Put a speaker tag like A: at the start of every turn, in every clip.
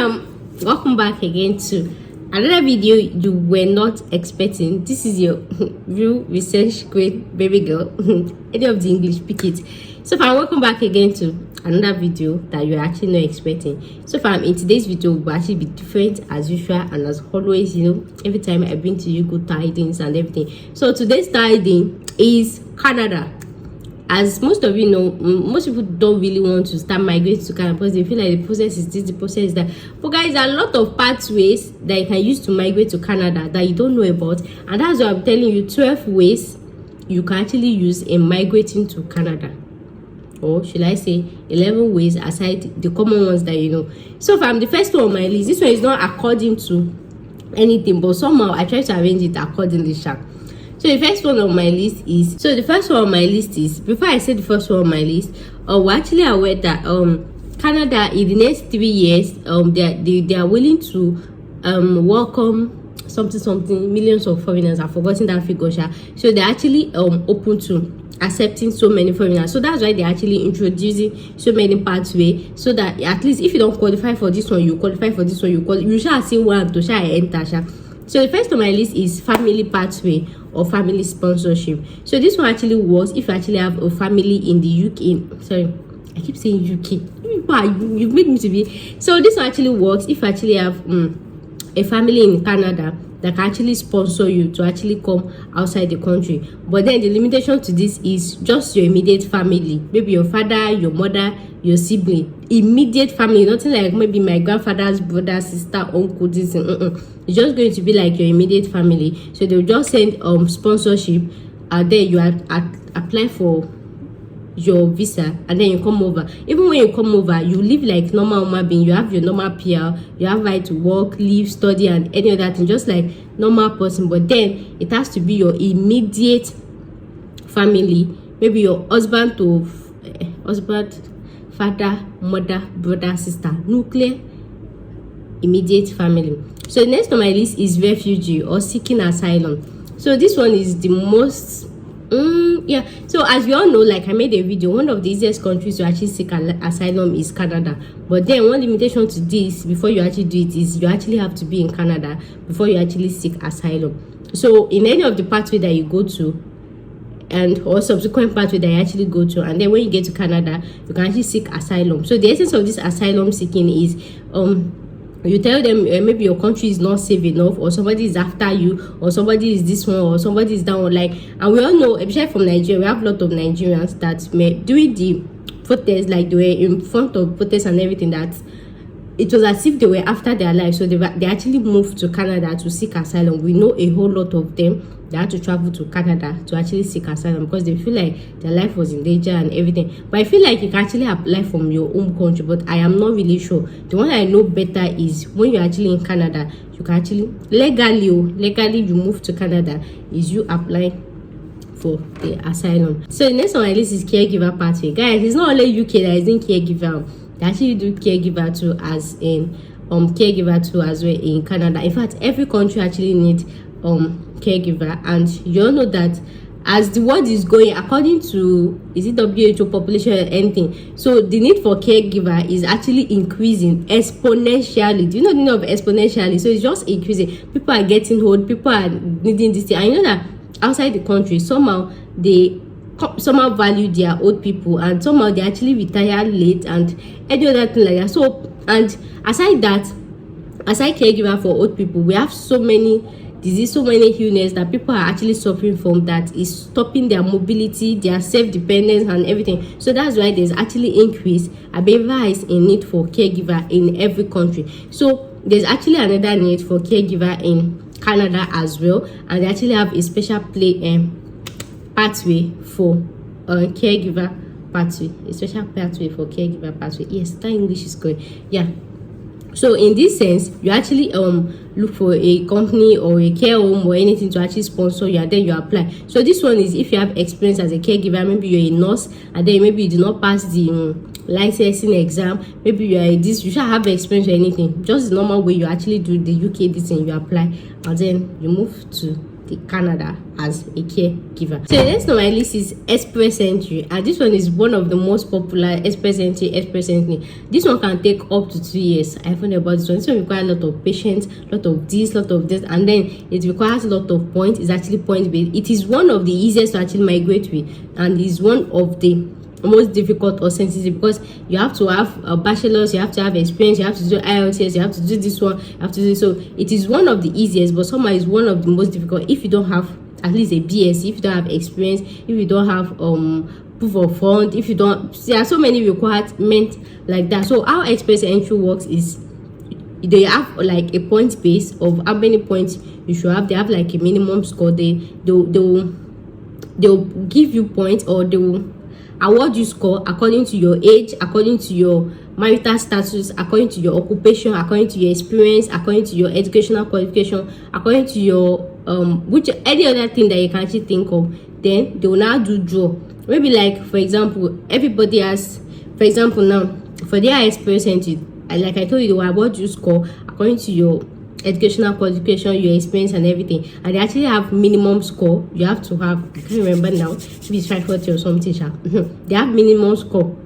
A: Welcome back again to another video you were not expecting. This is your real research grade baby girl. Any of the English, pick it. So welcome back again to another video that you're actually not expecting. So in today's video will actually be different as usual, and as always, every time I bring to you good tidings and everything. So today's tiding is Canada. As most of you know, most people don't really want to start migrating to Canada because they feel like the process is this, the process is that. But guys, there are a lot of pathways that you can use to migrate to Canada that you don't know about, and that's why I'm telling you 12 ways you can actually use in migrating to Canada. Or should I say 11 ways aside the common ones that you know. So the first one on my list, this one is not according to anything, but somehow I try to arrange it accordingly. So the first one on my list is, before I say the first one on my list, we're actually aware that Canada in the next 3 years they are willing to welcome something millions of foreigners. I've forgotten that figure. So they're actually open to accepting so many foreigners. So that's why they're actually introducing so many pathways, so that at least if you don't qualify for this one, you qualify for this one, you shall see one to shall enter. So the first on my list is family pathway or family sponsorship. So this one actually works if you actually have a family in the UK. Sorry, I keep saying UK. You made me to be. So this one actually works if you actually have a family in Canada that can actually sponsor you to actually come outside the country. But then the limitation to this is just your immediate family, maybe your father, your mother, your sibling, immediate family. Nothing like maybe my grandfather's brother, sister, uncle, this It's just going to be like your immediate family. So they'll just send sponsorship, and then you apply for your visa, and then you come over. Even when you come over, you live like normal human being. You have your normal PR, you have right to work, live, study, and any other thing, just like normal person. But then it has to be your immediate family, maybe your husband, father, mother, brother, sister, nuclear immediate family. So the next on my list is refugee or seeking asylum. So this one is the most so as we all know, like I made a video, one of the easiest countries to actually seek asylum is Canada. But then one limitation to this before you actually do it is you actually have to be in Canada before you actually seek asylum. So in any of the pathway that you go to, and or subsequent pathway that you actually go to, and then when you get to Canada, you can actually seek asylum. So the essence of this asylum seeking is you tell them maybe your country is not safe enough, or somebody is after you, or somebody is this one, or somebody is that one. Like, and we all know, especially from Nigeria, we have a lot of Nigerians that during the protests, like they were in front of protests and everything, that it was as if they were after their life. So they actually moved to Canada to seek asylum. We know a whole lot of them that had to travel to Canada to actually seek asylum because they feel like their life was in danger and everything. But I feel like you can actually apply from your home country, but I am not really sure. The one I know better is when you're actually in Canada, you can actually legally you move to Canada, is you apply for the asylum. So the next on my list is caregiver pathway. Guys, it's not only UK that is in caregiver. They actually do caregiver too, as in caregiver too as well in Canada. In fact, every country actually needs caregiver, and you all know that as the world is going, according to WHO population or anything, so the need for caregiver is actually increasing exponentially. Do you know the meaning of exponentially? So it's just increasing. People are getting old, people are needing this thing. And you know that outside the country, somehow they value their old people, and somehow they actually retire late and any other thing like that. So, and aside caregiver for old people, we have so many disease, so many illness that people are actually suffering from, that is stopping their mobility, their self-dependence and everything. So that's why there's actually increase in need for caregiver in every country. So there's actually another need for caregiver in Canada as well, and they actually have a special pathway for caregiver pathway, a special pathway for caregiver pathway. Yes, that English is good. Yeah. So in this sense, you actually look for a company or a care home or anything to actually sponsor you, and then you apply. So this one is if you have experience as a caregiver, maybe you're a nurse, and then maybe you did not pass the licensing exam, maybe you are you should have experience or anything. Just the normal way you actually do the UK this thing, you apply, and then you move to the Canada as a caregiver. So the next on my list is express entry, and this one is one of the most popular. Express entry. This one can take up to 2 years. I found about this one. This one requires a lot of patience, lot of this, and then it requires a lot of points. It's actually point based. It is one of the easiest to actually migrate with, and is one of the most difficult or sensitive, because you have to have a bachelor's, you have to have experience, you have to do IELTS, you have to do this one, you have to do. So it is one of the easiest, but somehow is one of the most difficult if you don't have at least a BS, if you don't have experience, if you don't have proof of fund, if you don't. There are so many requirements like that. So how express entry works is they have like a point base of how many points you should have. They have like a minimum score. They'll give you points, or they will award you score according to your age, according to your marital status, according to your occupation, according to your experience, according to your educational qualification, according to your which any other thing that you can actually think of. Then they will now do draw. Maybe like, for example, everybody has, for example, now for their experience entry, like I told you, they will award you score according to your educational qualification, your experience, and everything. And they actually have minimum score. You have to have, I can't remember now, maybe it's 540 or something. They have minimum score.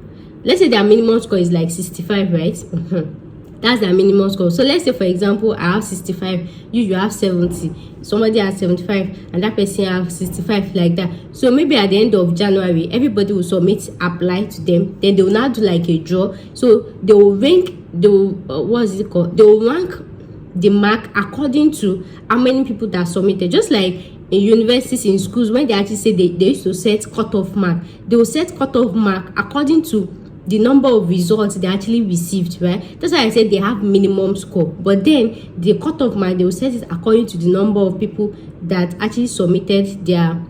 A: Let's say their minimum score is like 65, right? That's their minimum score. So let's say, for example, I have 65, you have 70, somebody has 75, and that person has 65, like that. So maybe at the end of January, everybody will submit apply to them. Then they will now do like a draw. So they will rank, they will what is it called? They will rank the mark according to how many people that submitted. Just like in universities, in schools, when they actually say they used to set cutoff mark, they will set cutoff mark according to the number of results they actually received, right? That's why I said they have minimum score. But then the cutoff mark, they will set it according to the number of people that actually submitted their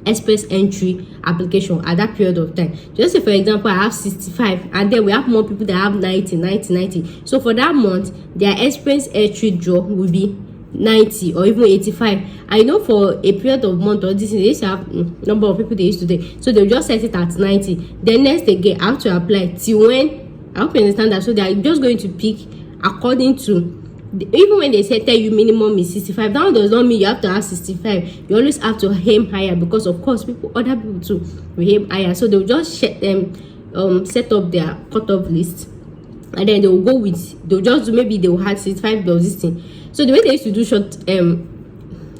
A: express entry application at that period of time. Just say, for example, I have 65, and then we have more people that have 90. So for that month, their express entry draw will be 90 or even 85. I know for a period of month or this, they used to have number of people they used to take, so they'll just set it at 90. Then next again, I have to apply till when. I hope you understand that. So they are just going to pick according to, even when they say tell you minimum is 65, that does not mean you have to have 65. You always have to aim higher, because of course other people too will aim higher. So they'll just set up their cutoff list, and then they'll just do, maybe they'll have 65 plus this thing. So the way they used to do short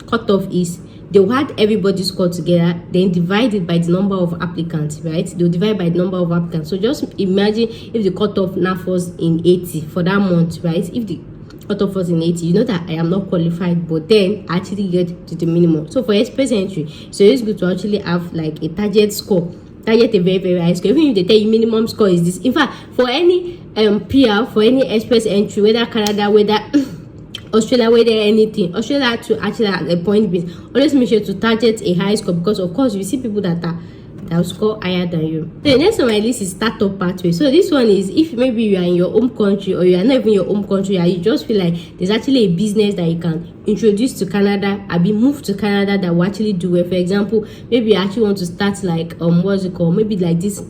A: cutoff is they'll add everybody's score together, then divide it by the number of applicants, right? They'll divide by the number of applicants. So just imagine if the cutoff now falls in 80 for that month, right? If the cutoff falls in 80, you know that I am not qualified, but then I actually get to the minimum. So for express entry, so it's good to actually have like a target score, target a very, very high score. Even if they tell you minimum score is this. In fact, for any PR, for any express entry, whether Canada, whether Australia, whether anything, Australia to actually have a point base, always make sure to target a high score, because of course you see people that will score higher than you. So the next on my list is startup pathway. So this one is if maybe you are in your home country, or you are not even your home country, and you just feel like there's actually a business that you can introduce to Canada, or be moved to Canada that will actually do well. For example, maybe you actually want to start like what's it called, maybe like this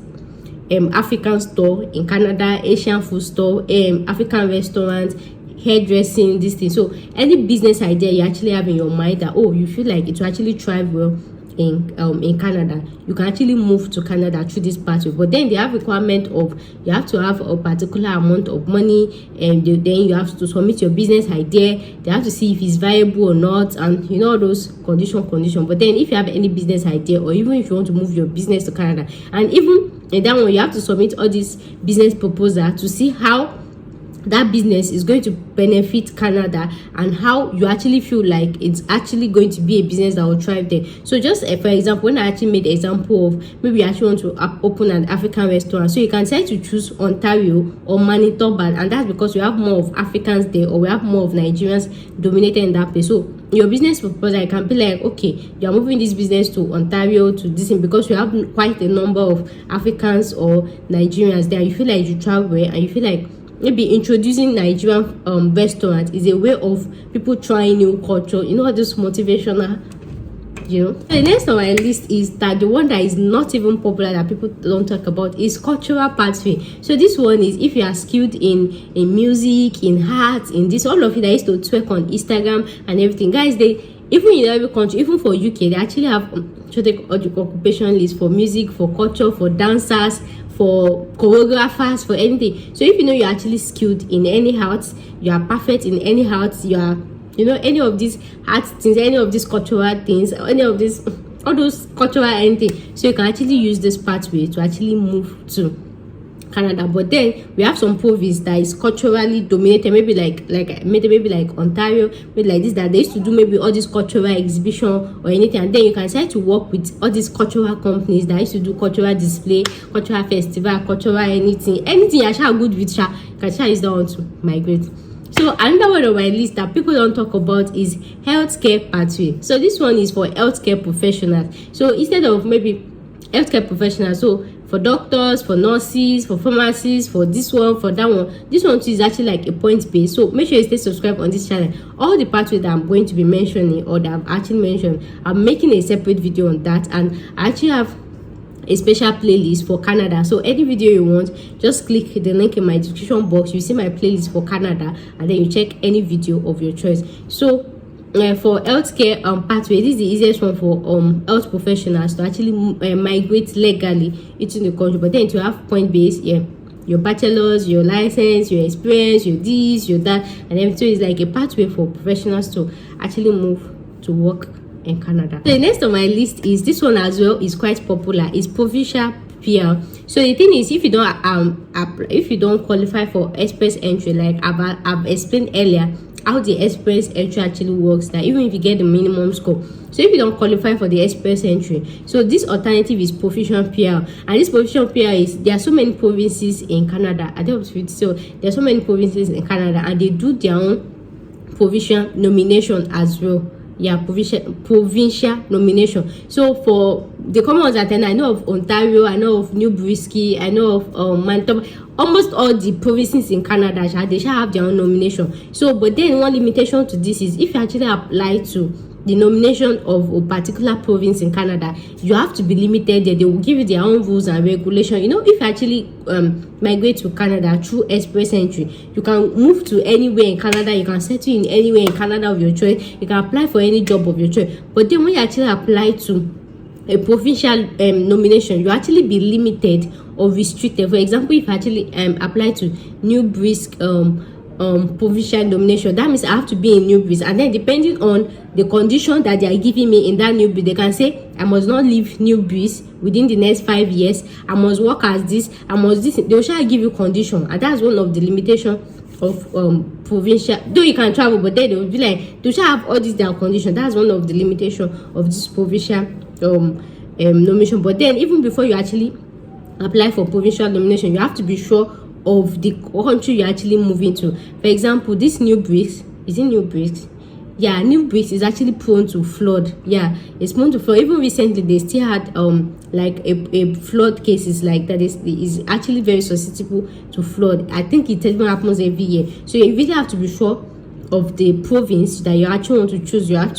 A: African store in Canada, Asian food store, African restaurant, hairdressing, this thing. So any business idea you actually have in your mind that you feel like it will actually thrive well in Canada, you can actually move to Canada through this pathway. But then they have requirement of you have to have a particular amount of money, and then you have to submit your business idea. They have to see if it's viable or not, and you know all those condition. But then if you have any business idea, or even if you want to move your business to Canada, and even in that one, you have to submit all these business proposal to see how that business is going to benefit Canada, and how you actually feel like it's actually going to be a business that will thrive there. So just for example, when I actually made the example of maybe you actually want to open an African restaurant, so you can decide to choose Ontario or Manitoba, and that's because we have more of Africans there, or we have more of Nigerians dominated in that place. So your business proposal, I can be like, okay, you are moving this business to Ontario, to this thing, because you have quite a number of Africans or Nigerians there. You feel like you travel, and you feel like maybe introducing Nigerian restaurant is a way of people trying new culture, you know, this motivational, you know. The next on my list is that the one that is not even popular, that people don't talk about, is cultural pathway. So this one is if you are skilled in music, in art, in this, all of it that used to twerk on Instagram and everything, guys, even in every country, even for UK, they actually have occupation list for music, for culture, for dancers, for choreographers, for anything. So if you know you're actually skilled in any arts, you are perfect in any arts, you are, you know, any of these art things, any of these cultural things, any of these, all those cultural anything, so you can actually use this pathway to actually move to Canada. But then we have some province that is culturally dominated, maybe like Ontario, maybe like this, that they used to do maybe all this cultural exhibition or anything, and then you can start to work with all these cultural companies that used to do cultural display, cultural festival, cultural anything you are good with, you can use that one to migrate. So another one on my list that people don't talk about is healthcare pathway. So this one is for healthcare professionals. So instead of maybe healthcare professionals, so for doctors, for nurses, for pharmacists, for this one, for that one, this one too is actually like a point based. So make sure you stay subscribed on this channel. All the pathways that I'm going to be mentioning, or that I've actually mentioned, I'm making a separate video on that, and I actually have a special playlist for Canada. So any video you want, just click the link in my description box. You see my playlist for Canada, and then you check any video of your choice. So for healthcare pathway, this is the easiest one for health professionals to actually migrate legally into the country. But then to have point based, your bachelor's, your license, your experience, your this, your that, and everything is like a pathway for professionals to actually move to work in Canada. So the next on my list is this one as well, is quite popular, is provincial PR. So the thing is, if you don't qualify for express entry, like I've explained earlier how the express entry actually works, that even if you get the minimum score, so if you don't qualify for the express entry, so this alternative is provincial PR. And this provincial PR is, there are so many provinces in Canada, so there are so many provinces in Canada, and they do their own provincial nomination as well. Provincial nomination. So for the common ones that I know of Ontario, I know of New Brunswick, I know of Manitoba, almost all the provinces in Canada, they shall have their own nomination. So but then one limitation to this is, if you actually apply to the nomination of a particular province in Canada, you have to be limited there. They will give you their own rules and regulations. You know, if you actually migrate to Canada through express entry, you can move to anywhere in Canada, you can settle in anywhere in Canada of your choice, you can apply for any job of your choice. But then when you actually apply to a provincial nomination, you actually be limited or restricted. For example, if I actually apply to New Brunswick provincial nomination, that means I have to be in New Brunswick, and then depending on the condition that they are giving me in that New Brunswick, they can say I must not leave New Brunswick within the next 5 years, I must work as this, I must this. They will try to give you condition, and that's one of the limitation of provincial. Though you can travel, but then they will be like, they should have all these their condition. That's one of the limitation of this provincial nomination. But then even before you actually apply for provincial nomination, you have to be sure of the country you're actually moving to. For example, this New Brunswick, is it New Brunswick? Yeah, New Brunswick is actually prone to flood. Yeah, it's prone to flood. Even recently, they still had like a flood cases like that. Is actually very susceptible to flood. I think it even happens every year. So you really have to be sure of the province that you actually want to choose. You have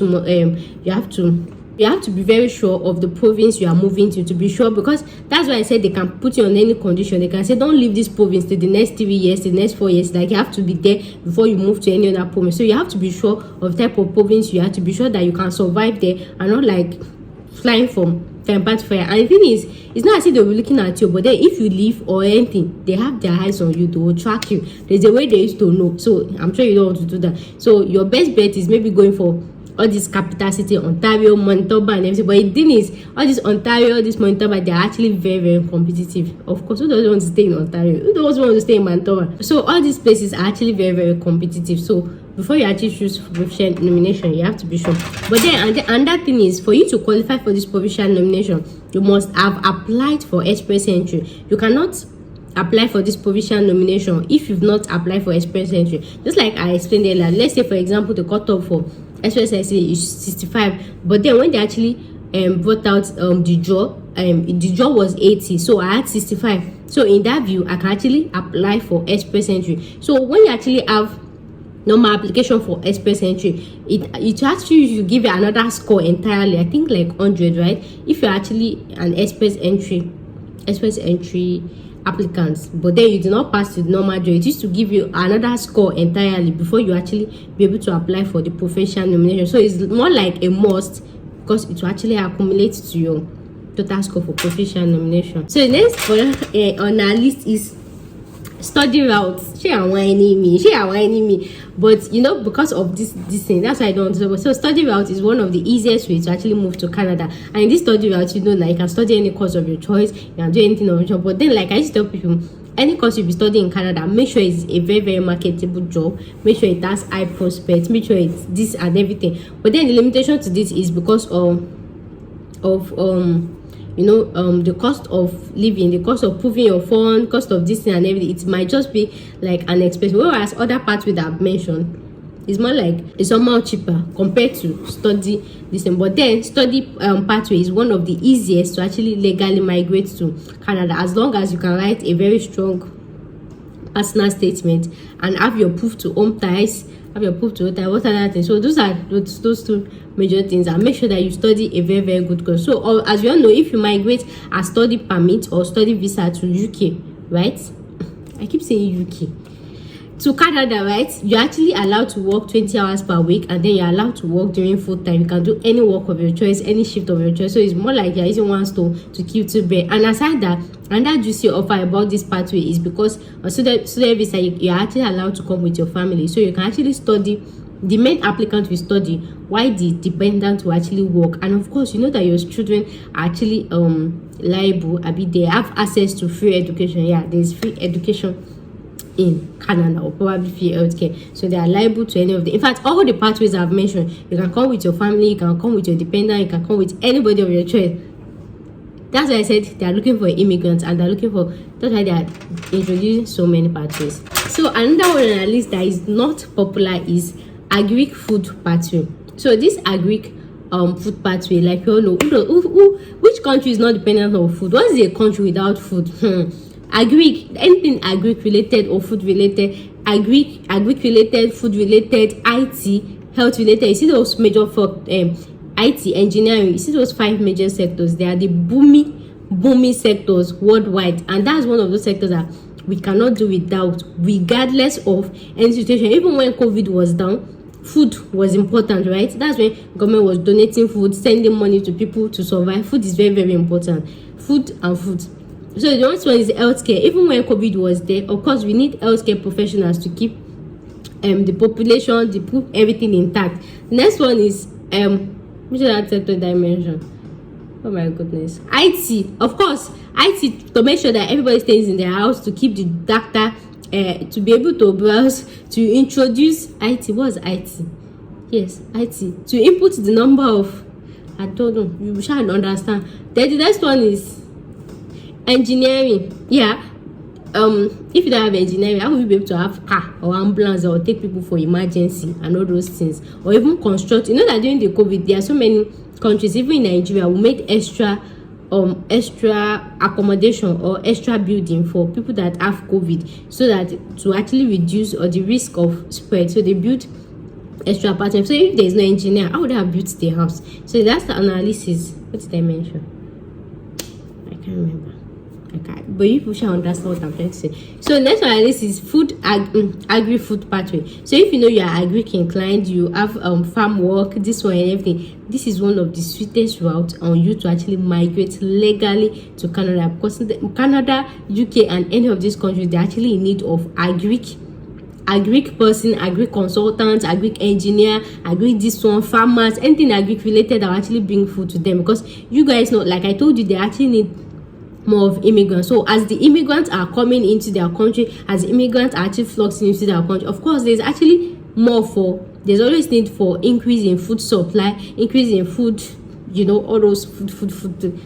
A: to be very sure of the province you are moving to be sure, because that's why I said they can put you on any condition. They can say don't leave this province to the next 3 years, the next 4 years. Like you have to be there before you move to any other province. So you have to be sure of the type of province. You have to be sure that you can survive there and not like flying from fire to fire. And the thing is, it's not as if they'll be looking at you, but then if you leave or anything, they have their eyes on you. They will track you. There's a way they used to know. So I'm sure you don't want to do that. So your best bet is maybe going for all these capital city, Ontario, Manitoba, and everything. But the thing is, all this Ontario, this Manitoba, they're actually very, very competitive. Of course, who doesn't want to stay in Ontario? Who doesn't want to stay in Manitoba? So all these places are actually very, very competitive. So before you actually choose provincial nomination, you have to be sure. But then another thing is, for you to qualify for this provincial nomination, you must have applied for express entry. You cannot apply for this provincial nomination if you've not applied for express entry. Just like I explained earlier, let's say for example the cutoff for express entry is 65, but then when they actually brought out the draw was 80, so I had 65. So in that view, I can actually apply for express entry. So when you actually have normal application for express entry, it actually give you another score entirely. I think like 100, right? If you're actually an express entry applicants, but then you do not pass the normal draw. It used to give you another score entirely before you actually be able to apply for the professional nomination. So it's more like a must, because it will actually accumulate to your total score for professional nomination. So the next on our list is study routes. She are whining me, but you know, because of this thing, that's why I don't. So study route is one of the easiest ways to actually move to Canada. And in this study route, you know, like you can study any course of your choice, you can do anything of your choice. But then, like I used to tell people, any course you'll be studying in Canada, make sure it's a very, very marketable job, make sure it has high prospects, make sure it's this and everything. But then the limitation to this is because of you know, the cost of living, the cost of proving your phone, cost of this thing and everything. It might just be like an expense, whereas other pathways that I've mentioned is more like it's somehow cheaper compared to study this thing. But then study pathway is one of the easiest to actually legally migrate to Canada, as long as you can write a very strong personal statement and have your proof to home ties, what other things. So those are those two major things, and make sure that you study a very, very good course. So as you all know, if you migrate a study permit or study visa to UK, right, I keep saying UK, to Canada, right, you're actually allowed to work 20 hours per week, and then you're allowed to work during full time. You can do any work of your choice, any shift of your choice. So it's more like you're using one stone to kill two birds. And aside that, another juicy offer about this pathway is because on student visa, you're actually allowed to come with your family. So you can actually study, the main applicant will study while the dependent will actually work. And of course, you know that your children are actually liable, they have access to free education. Yeah, there's free education in Canada, or probably free healthcare, so they are liable to any of the, in fact, all the pathways I've mentioned. You can come with your family, you can come with your dependent, you can come with anybody of your choice. That's why I said they are looking for immigrants, and they're looking for, that's why they are introducing so many pathways. So another one on our list that is not popular is agric food pathway. So this agric food pathway, like you all know, which country is not dependent on food? What is a country without food? Agric, anything agric related or food related, agric related, food related, IT, health related. You see those major for IT, engineering, you see those 5 major sectors. They are the booming sectors worldwide, and that's one of those sectors that we cannot do without, regardless of any situation. Even when COVID was down, food was important, right? That's when government was donating food, sending money to people to survive. Food is very, very important. Food and food. So the next one is healthcare. Even when COVID was there, of course, we need healthcare professionals to keep the population, everything intact. The next one is which is that sector dimension? Oh my goodness. IT, of course, IT, to make sure that everybody stays in their house, to keep the data, to be able to browse, to introduce IT. What's IT? Yes, IT. To input the number of, I don't know, you shall understand. Then the next one is engineering. Yeah, if you don't have engineering, how will you be able to have car or ambulance or take people for emergency and all those things, or even construct? You know that during the COVID, there are so many countries, even in Nigeria, we made extra accommodation or extra building for people that have COVID, so that to actually reduce the risk of spread. So they built extra apartments. So if there is no engineer, how would they have built the house? So that's the analysis. What did I mention? I can't remember. But you shall understand what I'm trying to say. So next one, this is agri-food pathway. So if you know you are agric inclined, you have farm work, this one and everything, this is one of the sweetest routes on you to actually migrate legally to Canada, because Canada, UK, and any of these countries, they're actually in need of agric person, agric consultants, agric engineer, agric this one, farmers, anything agric related that will actually bring food to them. Because you guys know, like I told you, they actually need more of immigrants. So as the immigrants are coming into their country, as the immigrants are actually fluxing into their country, of course there's actually there's always need for increase in food supply, increase in food, you know, all those food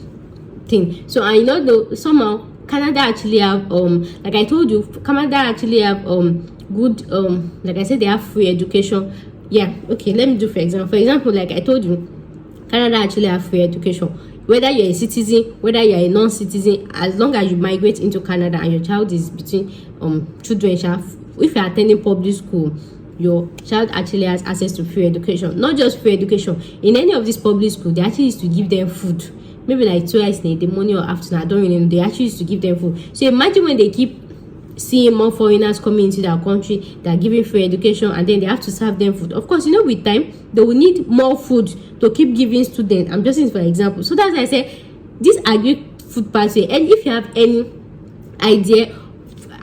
A: thing. So I know though somehow Canada actually have like I told you, Canada actually have good like I said, they have free education. Yeah, okay, let me do for example, like I told you, Canada actually have free education. Whether you're a citizen, whether you're a non-citizen, as long as you migrate into Canada and your child is between children, if you're attending public school, your child actually has access to free education. Not just free education, in any of these public schools, they actually used to give them food maybe like twice in the morning or afternoon, I don't really know, they actually used to give them food. So imagine when they keep seeing more foreigners coming into their country, they're giving free education, and then they have to serve them food. Of course, you know, with time they will need more food to keep giving students. I'm just saying for example. So that's why I say this agri-food pathway, and if you have any idea,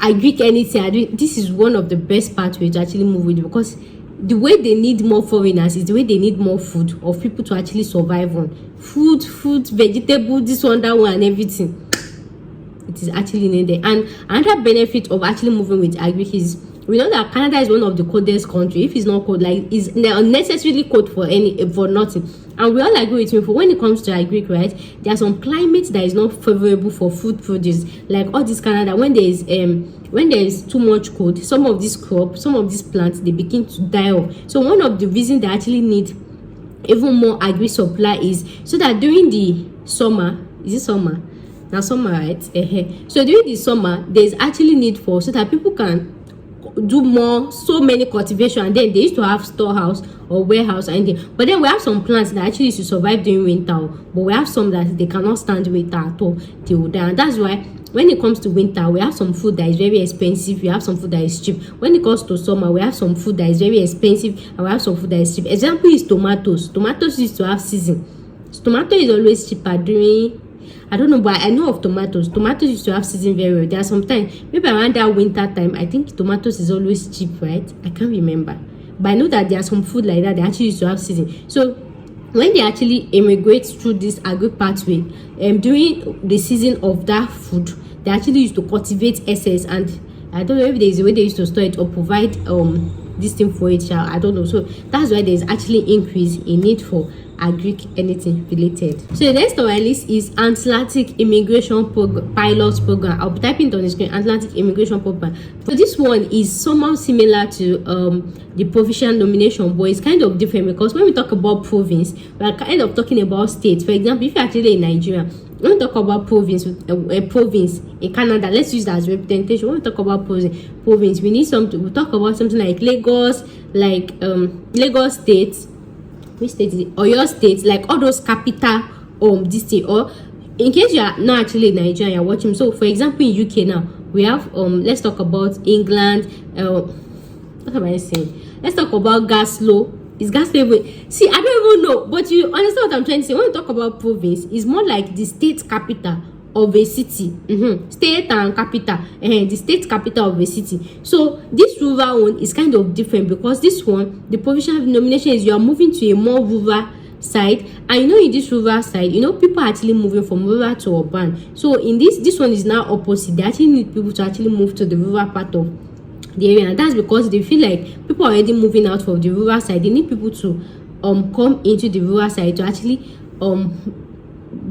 A: agri anything, this is one of the best pathways to actually move with, because the way they need more foreigners is the way they need more food of people to actually survive on. Food, vegetable, this one, that one, and everything. It is actually needed. And another benefit of actually moving with agri is, we know that Canada is one of the coldest countries. If it's not cold, like, is unnecessarily cold for nothing. And we all agree with me, for when it comes to agri, right, there are some climates that is not favorable for food produce. Like all this Canada, when there is too much cold, some of these crops, some of these plants, they begin to die off. So one of the reasons they actually need even more agri supply is so that during the summer, is it summer? Now summer, right? So during the summer, there's actually need for, so that people can do more, so many cultivation, and then they used to have storehouse or warehouse and anything. But then we have some plants that actually used to survive during winter, but we have some that they cannot stand winter at all, they will die. And that's why when it comes to winter, we have some food that is very expensive, we have some food that is cheap. When it comes to summer, we have some food that is very expensive, and we have some food that is cheap. Example is tomatoes. Tomatoes used to have season. So tomato is always cheaper during, I don't know, but I know of tomatoes. Tomatoes used to have season very well. There are sometimes, maybe around that winter time, I think tomatoes is always cheap, right? I can't remember. But I know that there are some food like that, they actually used to have season. So when they actually immigrate through this agri pathway, during the season of that food, they actually used to cultivate excess, and I don't know if there is a way they used to store it or provide this thing for it. I don't know. So that's why there's actually increase in need for agri anything related. So the next on my list is Atlantic Immigration Pilot Program. I'll be typing it on the screen. Atlantic Immigration Program. So this one is somehow similar to the provincial nomination, but it's kind of different, because when we talk about province, we are kind of talking about states. For example, if you're actually in Nigeria, when we talk about province, a province in Canada, let's use that as representation. When we talk about province, we need something. We talk about something like Lagos, like Lagos State. Which state is it? Or your state, like all those capital this thing. Or in case you are not actually in Nigeria, you're watching. So for example, in UK now, we have let's talk about England. What am I saying? Let's talk about Glasgow. Is Glasgow? See, I don't even know, but you understand what I'm trying to say. When we talk about province, it's more like the state capital of a city. State and capital, the state capital of a city. So this rural one is kind of different, because this one, the provincial nomination is you are moving to a more rural side, and you know, in this rural side, you know, people are actually moving from rural to urban. So in this one is now opposite. They actually need people to actually move to the rural part of the area, and that's because they feel like people are already moving out from the rural side. They need people to come into the rural side to actually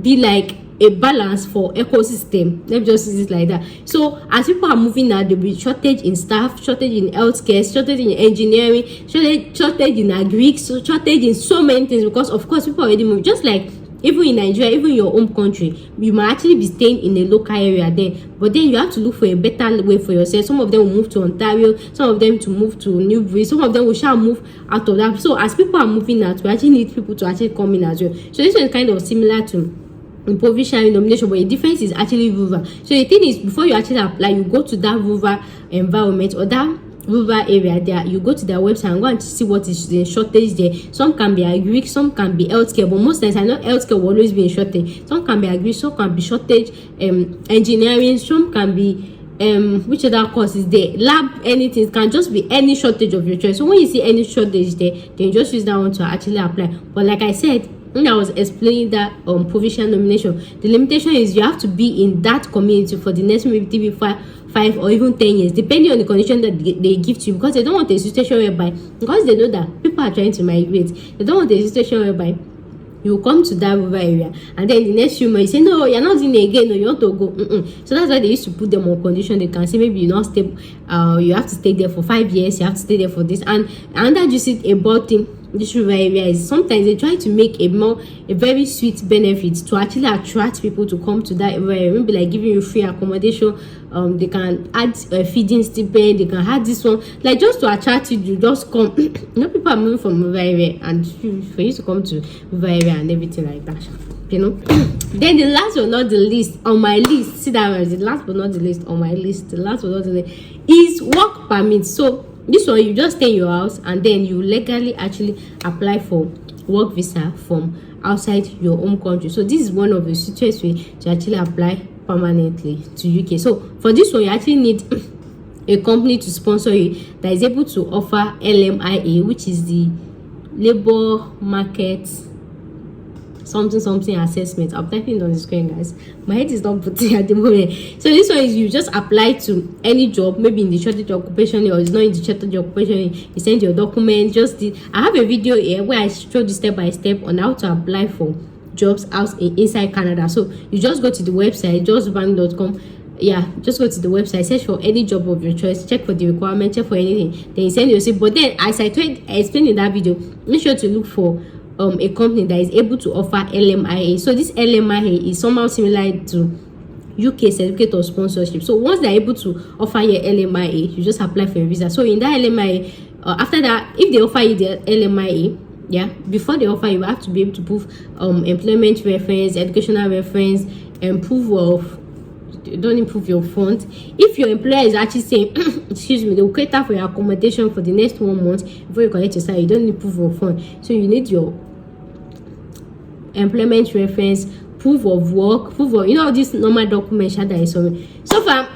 A: be like a balance for ecosystem. Let me just use it like that. So as people are moving now, there'll be shortage in staff, shortage in healthcare, shortage in engineering, shortage in agri, shortage in so many things, because of course people already move. Just like even in Nigeria, even in your home country, you might actually be staying in a local area then, but then you have to look for a better way for yourself. Some of them will move to Ontario, some of them to move to Newbury, some of them will shall move out of that. So as people are moving out, we actually need people to actually come in as well. So this one is kind of similar to in provincial nomination, but the difference is actually rural. So the thing is, before you actually apply, you go to that rural environment or that rural area there, you go to their website and go and see what is the shortage there. Some can be agri, some can be healthcare, but most times I know healthcare will always be in shortage. Some can be agri, some can be shortage engineering, some can be which other course is there, lab, anything. It can just be any shortage of your choice. So when you see any shortage there, then you just use that one to actually apply. But like I said, when I was explaining that provincial nomination, the limitation is you have to be in that community for the next maybe 5 or even 10 years, depending on the condition that they give to you, because they don't want a situation whereby, because they know that people are trying to migrate, they don't want a situation whereby you come to that rural area and then the next few months you say, no, you're not in it again, no, you want to go. So that's why they used to put them on condition. They can say maybe you're not stable, you have to stay there for 5 years, you have to stay there for this. And that just is about thing this rural area is sometimes they try to make a very sweet benefit to actually attract people to come to that area. Maybe like giving you free accommodation, they can add feeding stipend, they can add this one, like just to attract you to just come. People are moving from rural area, and for you to come to rural area and everything like that, Then the last but not the least on my list, see that one, the last but not the least on my list, the last but not the least is work permit. So this one, you just stay in your house and then you legally actually apply for work visa from outside your home country. So this is one of the situations way to actually apply permanently to UK. So for this one, you actually need a company to sponsor you that is able to offer LMIA, which is the labor market something assessment. I'm typing it on the screen, guys. My head is not putting at the moment. So this one is you just apply to any job, maybe in the shortage occupation or it's not in the shortage occupation. You send your document. I have a video here where I showed you step by step on how to apply for jobs inside Canada. So you just go to the website, justbank.com. Yeah, just go to the website, search for any job of your choice, check for the requirement, check for anything, then you send your CV. But then, as I explained in that video, make sure to look for a company that is able to offer LMIA. So this LMIA is somehow similar to UK certificate of sponsorship. So once they're able to offer you LMIA, you just apply for a visa. So in that LMIA, after that, if they offer you the LMIA, yeah, before they offer you have to be able to prove employment reference, educational reference, and proof of, don't improve your fund. If your employer is actually saying excuse me, they will cater for your accommodation for the next 1 month before you collect your salary, you don't need proof of fund. So you need your employment reference, proof of work, proof of, this normal documents that is so far.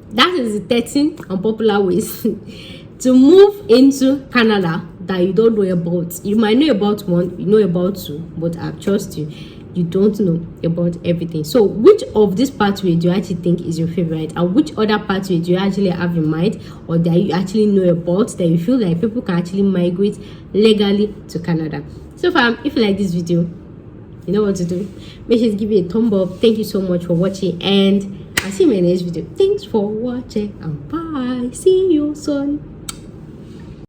A: That is the 13 unpopular ways to move into Canada that you don't know about. You might know about one, you know about two, but I trust you don't know about everything. So which of this pathway do you actually think is your favorite, and which other pathway do you actually have in mind, or that you actually know about, that you feel like people can actually migrate legally to Canada? So far, if you like this video, you know what to do. Make sure to give it a thumb up. Thank you so much for watching, and I'll see you in my next video. Thanks for watching, and bye. See you soon.